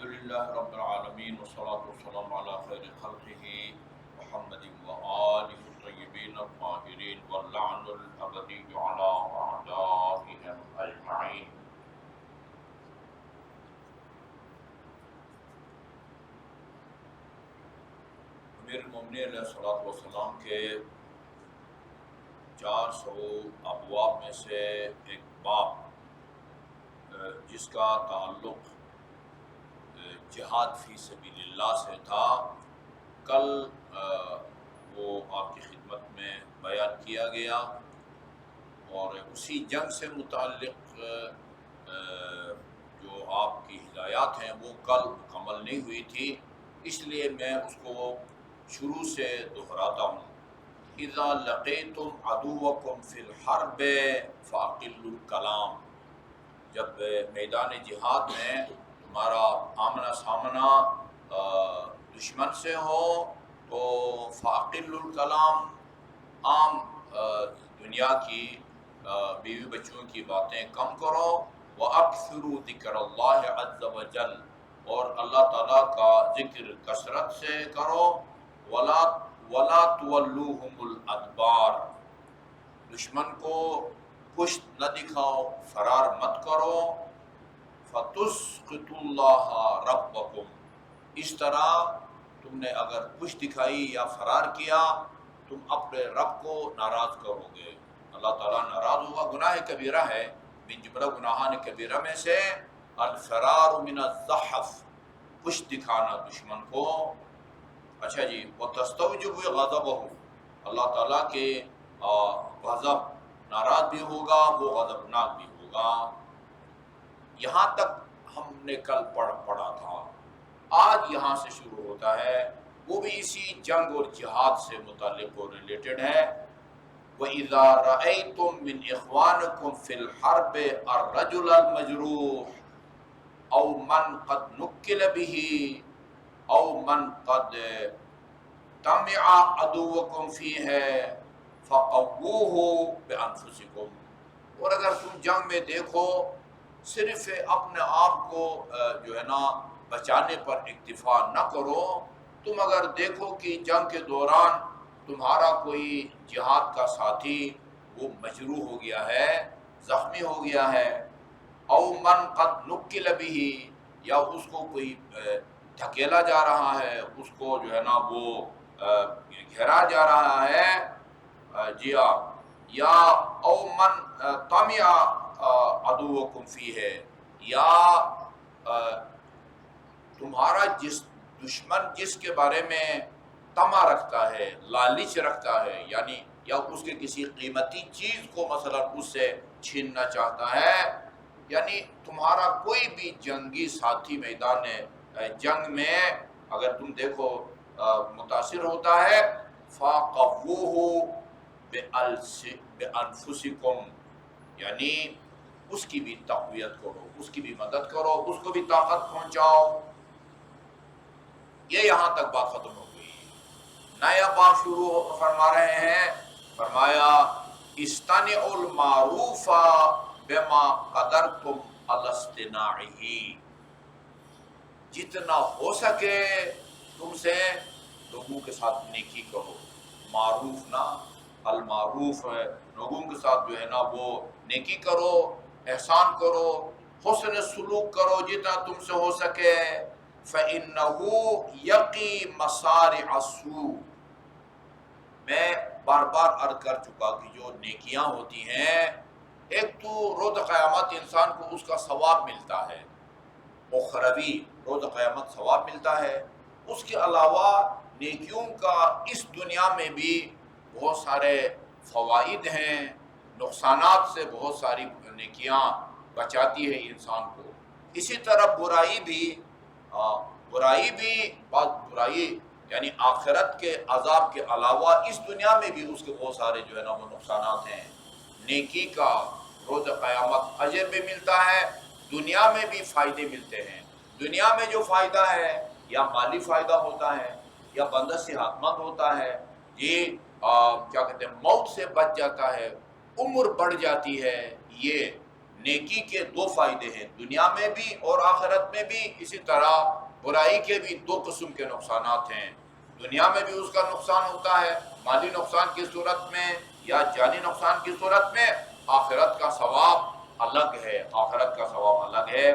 الحمدللہ رب العالمین والصلاة والسلام علی خیر خلقہ محمد وآلہ الطیبین الطاہرین واللعن الابدی علی اعدائهم اجمعین۔ امیر المومنین علیہ الصلوۃ والسلام کے 400 ابواب میں سے ایک باب جس کا تعلق جہاد فی سبیل اللہ سے تھا، کل وہ آپ کی خدمت میں بیان کیا گیا، اور اسی جنگ سے متعلق جو آپ کی ہدایات ہیں وہ کل مکمل نہیں ہوئی تھی، اس لیے میں اس کو شروع سے دہراتا ہوں۔ اذا لقیتم عدوکم فی الحرب فاقلوا الکلام، جب میدان جہاد میں تمہارا آمنا سامنا دشمن سے ہو تو فاقل الکلام، عام دنیا کی بیوی بچوں کی باتیں کم کرو، وَأَكْثِرُوا ذِكْرَ اللَّهِ عَزَّ وَجَلَّ، اور اللہ تعالیٰ کا ذکر کثرت سے کرو، وَلَا تُوَلُّوهُمُ الْأَدْبَارَ، دشمن کو پشت نہ دکھاؤ، فرار مت کرو، فَتُسْقِطُوا اللَّهَ رَبَّكُمْ، اس طرح تم نے اگر پشت دکھائی یا فرار کیا تم اپنے رب کو ناراض کرو گے، اللہ تعالیٰ ناراض ہوگا۔ گناہ کبیرہ ہے، من جملہ گناہان کبیرہ میں سے الفرار من الزحف، پشت دکھانا دشمن کو۔ اچھا جی، وَتَسْتَوْجِبُ غَضَبَهُ، اللہ تعالیٰ کے غضب، ناراض بھی ہوگا، وہ غضبناک بھی ہوگا۔ یہاں تک ہم نے کل پڑھا تھا، آج یہاں سے شروع ہوتا ہے، وہ بھی اسی جنگ اور جہاد سے متعلق اور ریلیٹڈ ہے۔ وَإِذَا رَأَيْتُم مِّنْ إِخْوَانِكُمْ فِي الْحَرْبِ الرَّجُلَ الْمَجْرُوحَ أَوْ مَنْ قَدْ نُكِّلَ بِهِ أَوْ مَنْ قَدْ طَمِعَ عَدُوُّكُمْ فِيهِ فَقَوُّوهُ بِأَنفُسِكُمْ، اور اگر تم جنگ میں دیکھو صرف اپنے آپ کو جو ہے نا بچانے پر اکتفا نہ کرو، تم اگر دیکھو کہ جنگ کے دوران تمہارا کوئی جہاد کا ساتھی وہ مجروح ہو گیا ہے، زخمی ہو گیا ہے، او من قد نکل بہ، یا اس کو کوئی دھکیلا جا رہا ہے، اس کو جو ہے نا وہ گھیرا جا رہا ہے، جی ہاں، یا او من طمع عدوکم فیہ، یا تمہارا دشمن جس کے بارے میں طمع رکھتا ہے، لالچ رکھتا ہے، یعنی یا اس کے کسی قیمتی چیز کو مثلا اس سے چھیننا چاہتا ہے، یعنی تمہارا کوئی بھی جنگی ساتھی میدان جنگ میں اگر تم دیکھو متاثر ہوتا ہے، فَقَوُّوهُ بِأَنفُسِكُمْ، یعنی اس کی بھی تقویت کرو، اس کی بھی مدد کرو، اس کو بھی طاقت پہنچاؤ۔ یہ یہاں تک بات ختم ہو گئی۔ نیا باب شروع فرما رہے ہیں، فرمایا اصطنعوا المعروف بما قدرتم علی اصطناعہ، جتنا ہو سکے تم سے لوگوں کے ساتھ نیکی کرو، معروف نہ المعروف ہے، لوگوں کے ساتھ جو ہے نا وہ نیکی کرو، احسان کرو، حسن سلوک کرو جتنا تم سے ہو سکے۔ فَإِنَّهُ يَقِي مَصَارِعَ السُّوءِ، میں بار بار عرض کر چکا کہ جو نیکیاں ہوتی ہیں، ایک تو روز قیامت انسان کو اس کا ثواب ملتا ہے، اخروی روز قیامت ثواب ملتا ہے، اس کے علاوہ نیکیوں کا اس دنیا میں بھی بہت سارے فوائد ہیں، نقصانات سے بہت ساری نیکیاں بچاتی ہے انسان کو۔ اسی طرح برائی بھی بعض برائی یعنی آخرت کے عذاب کے علاوہ اس دنیا میں بھی اس کے بہت سارے جو ہے نا وہ نقصانات ہیں۔ نیکی کا روز قیامت اجر بھی ملتا ہے، دنیا میں بھی فائدے ملتے ہیں۔ دنیا میں جو فائدہ ہے یا مالی فائدہ ہوتا ہے یا بندہ صحت مند ہوتا ہے، یہ کیا کہتے ہیں موت سے بچ جاتا ہے، عمر بڑھ جاتی ہے، یہ نیکی کے دو فائدے ہیں، دنیا میں بھی اور آخرت میں بھی. اسی طرح برائی کے بھی دو قسم کے نقصانات ہیں. دنیا میں بھی اس کا نقصان ہوتا ہے، مالی نقصان کی صورت میں یا جانی نقصان کی صورت میں. آخرت کا ثواب الگ ہے، آخرت کا ثواب الگ ہے.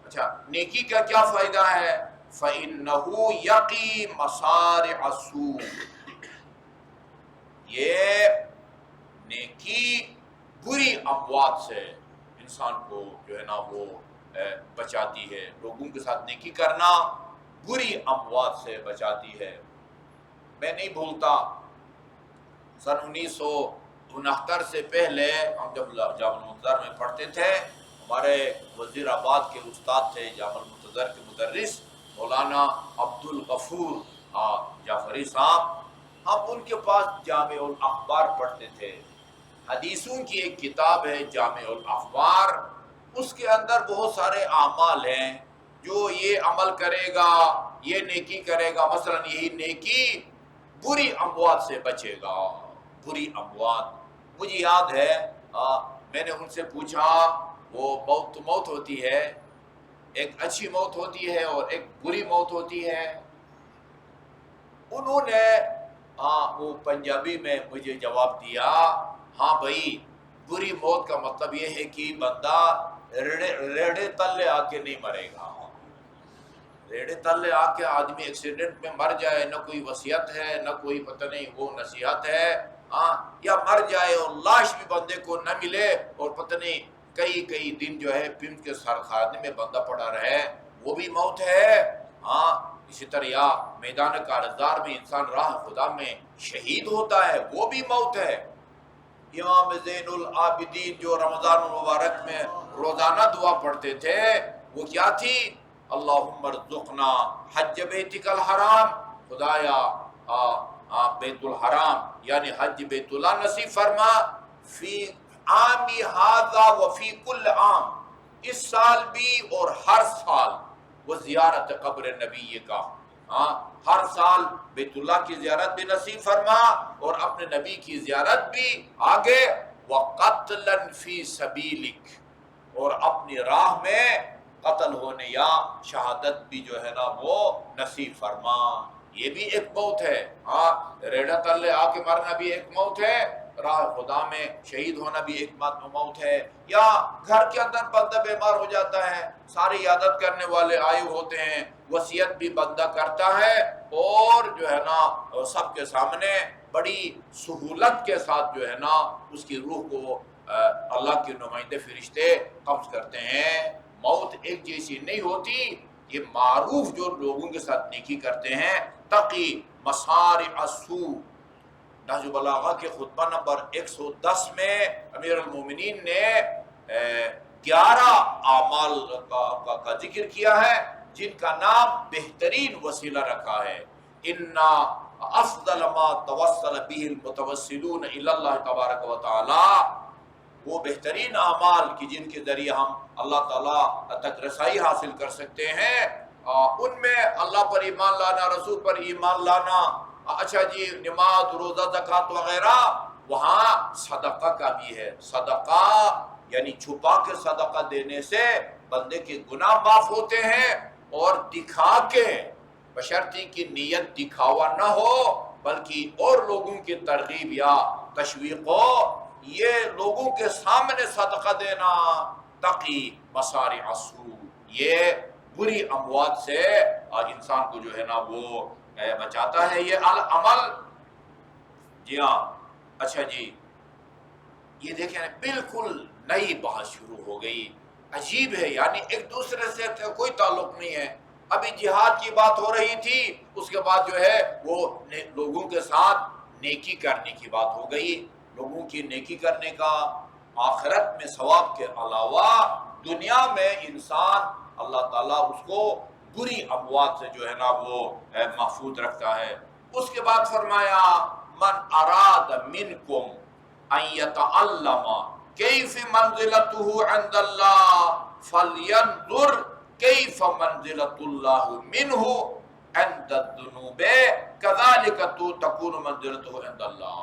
اچھا، نیکی کا کیا فائدہ ہے؟ فَإِنَّهُ يَقِي مَصَارِعَ السُّوءِ، یہ نیکی بری اموات سے انسان کو جو ہے نا وہ بچاتی ہے. لوگوں کے ساتھ نیکی کرنا بری اموات سے بچاتی ہے. میں نہیں بھولتا، سن 1969 سے پہلے ہم جب جامع المنتظر میں پڑھتے تھے، ہمارے وزیر آباد کے استاد تھے جامع المنتظر کے مدرس مولانا عبد الغفور جعفری صاحب. ہم ان کے پاس جامع الاخبار پڑھتے تھے. حدیثوں کی ایک کتاب ہے جامع الاخبار، اس کے اندر بہت سارے اعمال ہیں. جو یہ عمل کرے گا، یہ نیکی کرے گا، مثلا یہی نیکی بری اموات سے بچے گا. بری اموات، مجھے یاد ہے میں نے ان سے پوچھا، وہ موت تو موت ہوتی ہے، ایک اچھی موت ہوتی ہے اور ایک بری موت ہوتی ہے. انہوں نے وہ پنجابی میں مجھے جواب دیا، ہاں بھائی، بری موت کا مطلب یہ ہے کہ بندہ ریڑے تلے آ کے نہیں مرے گا. ریڑے تلے آ کے آدمی ایکسیڈنٹ میں مر جائے، نہ کوئی وصیت ہے، نہ کوئی پتہ نہیں وہ نصیحت ہے، یا مر جائے اور لاش بھی بندے کو نہ ملے اور پتہ نہیں کئی دن جو ہے پنڈ کے سرخانے میں بندہ پڑا رہے، وہ بھی موت ہے. اسی طرح یا میدان کارزار میں انسان راہ خدا میں شہید ہوتا ہے، وہ بھی موت ہے. امام زین العابدین جو رمضان المبارک میں روزانہ دعا پڑھتے تھے، وہ کیا تھی؟ اللہم ارزقنا حج بیتک الحرام، خدایا بیت الحرام یعنی حج بیت اللہ نصیب فرما، فی عامی ھذا وفی کل عام، اس سال بھی اور ہر سال. وہ زیارت قبر نبی کا، ہر سال بیت اللہ کی زیارت بھی نصیب فرما اور اپنے نبی کی زیارت بھی. آگے وَقَتْلًا فِي سَبِيلِكَ، اور اپنی راہ میں قتل ہونے یا شہادت بھی جو ہے نا وہ نصیب فرما. یہ بھی ایک موت ہے. ریڑھا تلے آ کے مرنا بھی ایک موت ہے، راہ خدا میں شہید ہونا بھی ایک موت ہے. یا گھر کے اندر بندہ بیمار ہو جاتا ہے، ساری عیادت کرنے والے آئے ہوتے ہیں، وصیت بھی بندہ کرتا ہے اور جو ہے نا سب کے سامنے بڑی سہولت کے ساتھ جو ہے نا اس کی روح کو اللہ کے نمائندے فرشتے قبض کرتے ہیں. موت ایک جیسی نہیں ہوتی. یہ معروف جو لوگوں کے ساتھ نیکی کرتے ہیں، تقی مصارع السوء. نہج البلاغہ کے خطبہ نمبر 110 میں امیر المومنین نے 11 اعمال کا ذکر کیا ہے جن کا نام بہترین وسیلہ رکھا ہے. انا افضل ما توسل به المتوسلون الی اللہ تبارک و تعالی، وہ بہترین اعمال کی جن کے ذریعے ہم اللہ تعالیٰ تک رسائی حاصل کر سکتے ہیں، ان میں اللہ پر ایمان لانا، رسول پر ایمان لانا، اچھا جی نماز، روزہ، زکوٰۃ وغیرہ. وہاں صدقہ کا بھی ہے. صدقہ یعنی چھپا کے صدقہ دینے سے بندے کے گناہ معاف ہوتے ہیں، اور دکھا کے، بشرطی کی نیت دکھاوا نہ ہو بلکہ اور لوگوں کی ترغیب یا تشویق ہو، یہ لوگوں کے سامنے صدقہ دینا تقی مصارع السوء، یہ بری اموات سے انسان کو جو ہے نا وہ بچاتا ہے. یہ العمل، جی ہاں. اچھا جی، یہ دیکھیں بالکل نئی بحث شروع ہو گئی. عجیب ہے، یعنی ایک دوسرے سے کوئی تعلق نہیں ہے. ابھی جہاد کی بات ہو رہی تھی، اس کے بعد جو ہے وہ لوگوں کے ساتھ نیکی کرنے کی بات ہو گئی. لوگوں کی نیکی کرنے کا آخرت میں ثواب کے علاوہ دنیا میں انسان اللہ تعالیٰ اس کو بری اموات سے جو ہے نا وہ محفوظ رکھتا ہے. اس کے بعد فرمایا من اراد منکم ان یتعلم کیف منزلته عند اللہ فلینظر کیف منزلۃ اللہ منہ عند الذنوب کذالک تکون منزلته عند اللہ.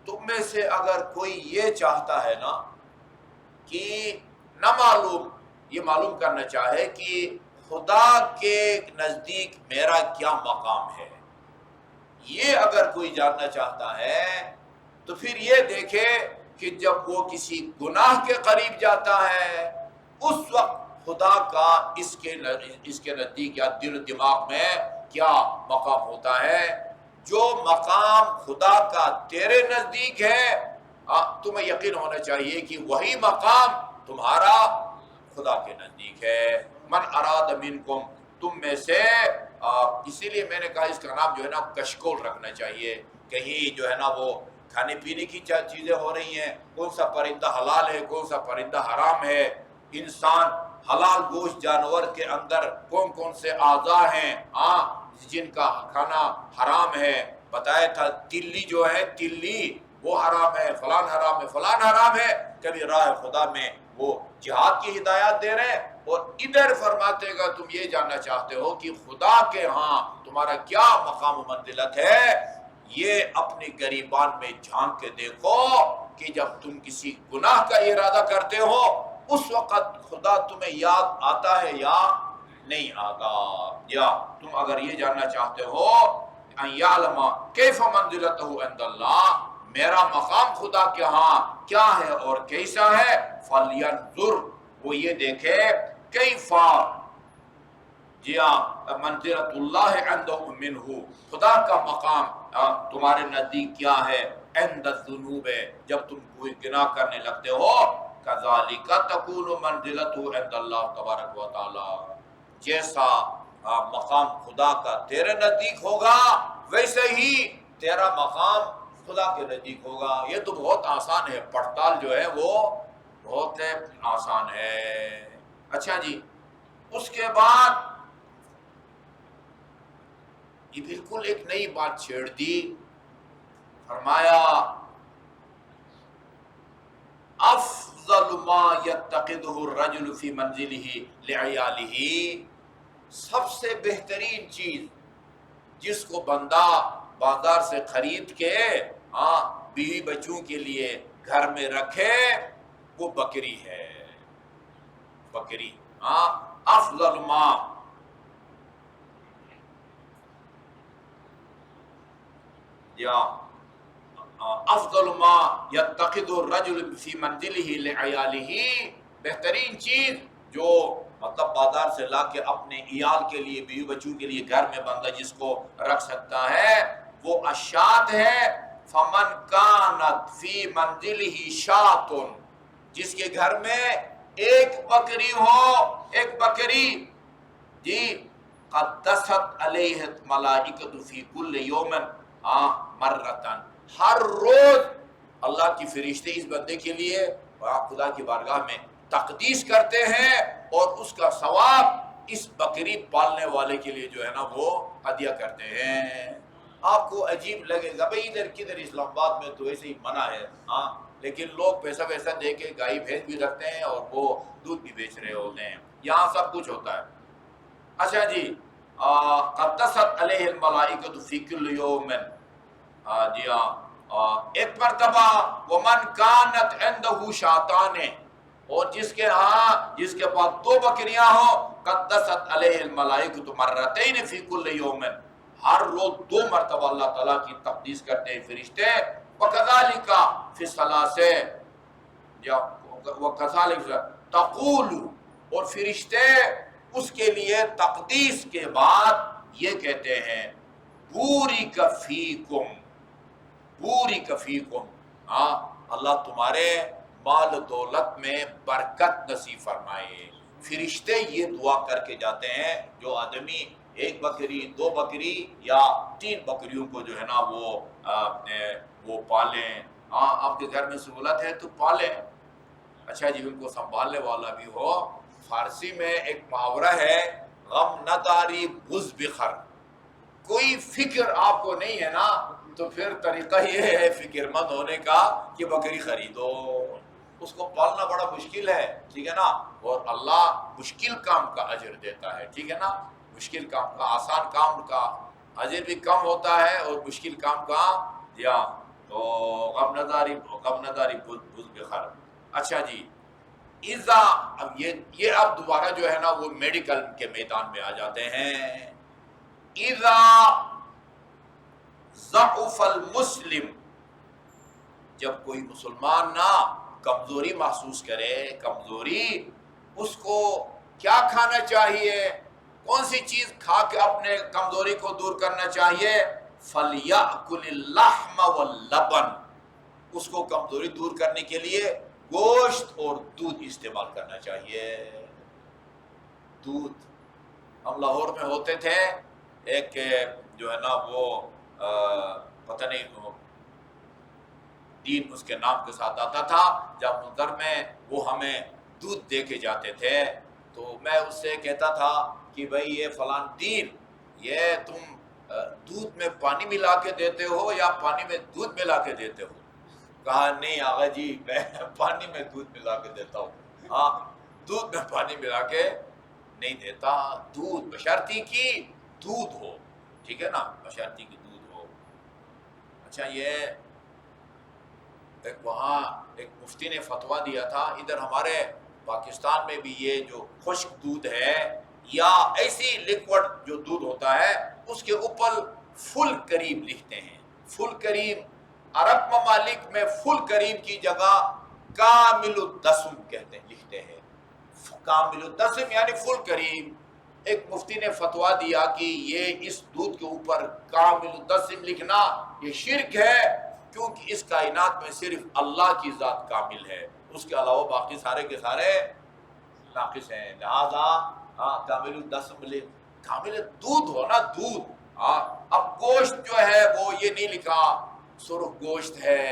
تم میں سے اگر کوئی یہ چاہتا ہے نا کہ نہ معلوم، یہ معلوم کرنا چاہے کہ خدا کے نزدیک میرا کیا مقام ہے، یہ اگر کوئی جاننا چاہتا ہے تو پھر یہ دیکھے کہ جب وہ کسی گناہ کے قریب جاتا ہے اس وقت خدا کا اس کے نزدیک یا دل و دماغ میں کیا مقام ہوتا ہے۔ جو مقام خدا کا تیرے نزدیک ہے تمہیں یقین ہونا چاہیے کہ وہی مقام تمہارا خدا کے نزدیک ہے۔ من اراد منکم، تم میں سے، اسی لیے میں نے کہا اس کا نام جو ہے نا کشکول رکھنا چاہیے۔ کہیں جو ہے نا وہ کھانے پینے کی چیزیں ہو رہی ہیں، کون سا پرندہ حلال ہے کون سا پرندہ حرام ہے، انسان حلال گوشت جانور کے اندر کون کون سے اعضاء ہیں جن کا کھانا حرام ہے، بتایا تھا تلی جو ہے تلی وہ حرام ہے، فلان حرام ہے فلان حرام ہے۔ کبھی راہ خدا میں وہ جہاد کی ہدایات دے رہے ہیں اور ادھر فرماتے گا تم یہ جاننا چاہتے ہو کہ خدا کے ہاں تمہارا کیا مقام و منزلت ہے۔ یہ اپنے گریبان میں جھانک کے دیکھو کہ جب تم کسی گناہ کا ارادہ کرتے ہو اس وقت خدا تمہیں یاد آتا ہے یا نہیں آتا۔ یا تم اگر یہ جاننا چاہتے ہو ان یعلم کیف منزلتہ عند اللہ، میرا مقام خدا کے ہاں کیا ہے اور کیسا ہے، فلینظر، وہ یہ دیکھے، کیف منزلت اللہ عنده منہ، خدا کا مقام تمہارے نزدیک کیا ہے، عند الذنوب، جب تم کوئی گناہ کرنے لگتے ہو، کذالک تکون منزلتہ عند اللہ تبارک و تعالی، جیسا مقام خدا کا تیرے نزدیک ہوگا ویسے ہی تیرا مقام خدا کے نزدیک ہوگا۔ یہ تو بہت آسان ہے، پڑتال جو ہے وہ بہت آسان ہے۔ اچھا جی، اس کے بعد یہ بالکل ایک نئی بات چھیڑ دی، فرمایا افضل ما یتخذہ الرجل فی منزلہ لعیالہ، سب سے بہترین چیز جس کو بندہ بازار سے خرید کے بیوی بچوں کے لیے گھر میں رکھے وہ بکری ہے، بکری۔ افضل ما، یا افضل ما یتخذ الرجل فی منزلہ لعیالہ، بہترین چیز جو مطلب بازار سے لا کے اپنے عیال کے لیے بیوی بچوں کے لیے گھر میں بندہ جس کو رکھ سکتا ہے وہ اشات ہے۔ فمن کانت فی منزلہ شاۃ، جس کے گھر میں ایک بکری ہو، ایک بکری جی، قدست علیہ الملائکۃ فی کل یوم مرتن، ہر روز اللہ کی فرشتے اس بندے کے لیے خدا کی بارگاہ میں تقدیس کرتے ہیں اور اس کا ثواب اس بکری پالنے والے کے لیے جو ہے نا وہ عطیہ کرتے ہیں۔ آپ کو عجیب لگے گا بھئی ادھر کدھر اسلام آباد میں تو ایسے ہی منع ہے، لیکن لوگ پیسہ ویسا دے کے گائے بھینس بھی رکھتے ہیں اور وہ دودھ بھی بیچ رہے ہوتے ہیں، یہاں سب کچھ ہوتا ہے۔ اچھا جی، قدست علیہ الملائکۃ فی کل یوم، جی ایک مرتبہ ومن کانت عندہ شاتان، اور جس کے پاس دو بکریاں ہوں، قدست علیہ الملائکۃ مرتین فی کل یوم، ہر روز دو مرتبہ اللہ تعالیٰ کی تقدیس کرتے ہیں فرشتے۔ وکذالک فی الثلاث، وکذالک تقول، اور فرشتے اس کے لیے تقدیس کے بعد یہ کہتے ہیں بورک فیکم، بورک فیکم، اللہ تمہارے مال و دولت میں برکت نصیب فرمائے۔ فرشتے یہ دعا کر کے جاتے ہیں جو آدمی ایک بکری، دو بکری یا 3 بکریوں کو جو ہے نا وہ پالیں۔ آپ کے گھر میں سہولت ہے تو پالیں، اچھا جی، ان کو سنبھالنے والا بھی ہو۔ فارسی میں ایک محاورہ ہے، غم نہ داری بز بخر، کوئی فکر آپ کو نہیں ہے نا تو پھر طریقہ یہ ہے فکر مند ہونے کا کہ بکری خریدو، اس کو پالنا بڑا مشکل ہے، ٹھیک ہے نا، اور اللہ مشکل کام کا اجر دیتا ہے، ٹھیک ہے نا، مشکل کام کا، آسان کام کا اجر بھی کم ہوتا ہے اور مشکل کام کا تو غم نہ داری بز بخر۔ اچھا جی، اذا، اب یہ اب دوبارہ جو ہے نا وہ میڈیکل کے میدان میں آ جاتے ہیں. اذا ضعف المسلم، جب کوئی مسلمان نا کمزوری محسوس کرے، کمزوری، اس کو کیا کھانا چاہیے، کون سی چیز کھا کے اپنے کمزوری کو دور کرنا چاہیے؟ فَلْيَأْكُلِ اللَّحْمَ وَاللَّبَنَ، اس کو کمزوری دور کرنے کے لیے گوشت اور دودھ استعمال کرنا چاہیے. دودھ، ہم لاہور میں ہوتے تھے، ایک جو ہے نا وہ پتہ نہیں دین اس کے نام کے ساتھ آتا تھا، جب منظر میں وہ ہمیں دودھ دے کے جاتے تھے تو میں اس سے کہتا تھا کہ بھئی یہ فلان دین، یہ تم دودھ میں پانی ملا کے دیتے ہو یا پانی میں دودھ ملا کے دیتے ہو؟ کہا نہیں آغا جی میں پانی میں دودھ ملا کے دیتا ہوں. ہاں، دودھ میں پانی ملا کے نہیں دیتا، دودھ بشرطی کی دودھ ہو، ٹھیک ہے نا، بشرطی کی دودھ ہو. اچھا، یہ ایک وہاں ایک مفتی نے فتویٰ دیا تھا، ادھر ہمارے پاکستان میں بھی یہ جو خشک دودھ ہے یا ایسی لیکوڈ جو دودھ ہوتا ہے اس کے اوپر فل کریم لکھتے ہیں. فل کریم، عرب ممالک میں فل کریم کی جگہ کامل الدسم کہتے ہیں، لکھتے ہیں. کامل الدسم یعنی فل کریم. ایک مفتی نے فتویٰ دیا کہ یہ اس دودھ کے اوپر کامل الدسم لکھنا یہ شرک ہے، کیونکہ اس کائنات میں صرف اللہ کی ذات کامل ہے، اس کے علاوہ باقی سارے کے سارے ناقص ہیں. لہذا کامل الدسم کامل دودھ ہو نا، دودھ. اب گوشت جو ہے وہ یہ نہیں لکھا سرخ گوشت ہے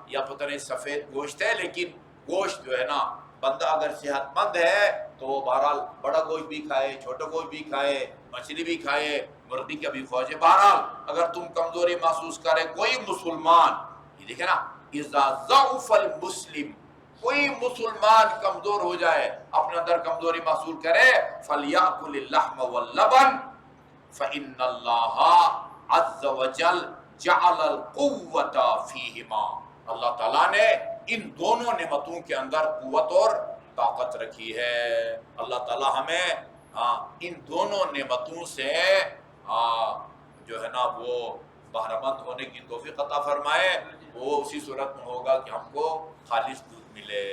یا پتہ نہیں سفید گوشت ہے، لیکن گوشت جو ہے نا، بندہ اگر صحت مند ہے تو وہ بہرحال بڑا گوشت بھی کھائے، چھوٹا گوشت بھی کھائے، مچھلی بھی کھائے، مرغی کا بھی فوج ہے. بہرحال اگر تم کمزوری محسوس کرے، کوئی مسلمان، یہ دیکھیں نا، اذا ضعف المسلم، کوئی مسلمان کمزور ہو جائے، اپنے اندر کمزوری محسوس کرے، فَلْيَأْكُلِ اللَّحْمَ وَاللَّبَنَ فَإِنَّ اللَّهَ عَزَّ وَجَلَّ جَعَلَ الْقُوَّةَ فِيهِمَا، اللہ تعالیٰ نے ان دونوں نعمتوں کے اندر قوت اور طاقت رکھی ہے. اللہ تعالیٰ ہمیں ان دونوں نعمتوں سے جو ہے نا وہ بہرہ مند ہونے کی توفیق عطا فرمائے. وہ اسی صورت میں ہوگا کہ ہم کو خالص دودھ ملے.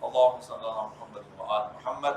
اللہم صلی اللہ محمد و آل محمد.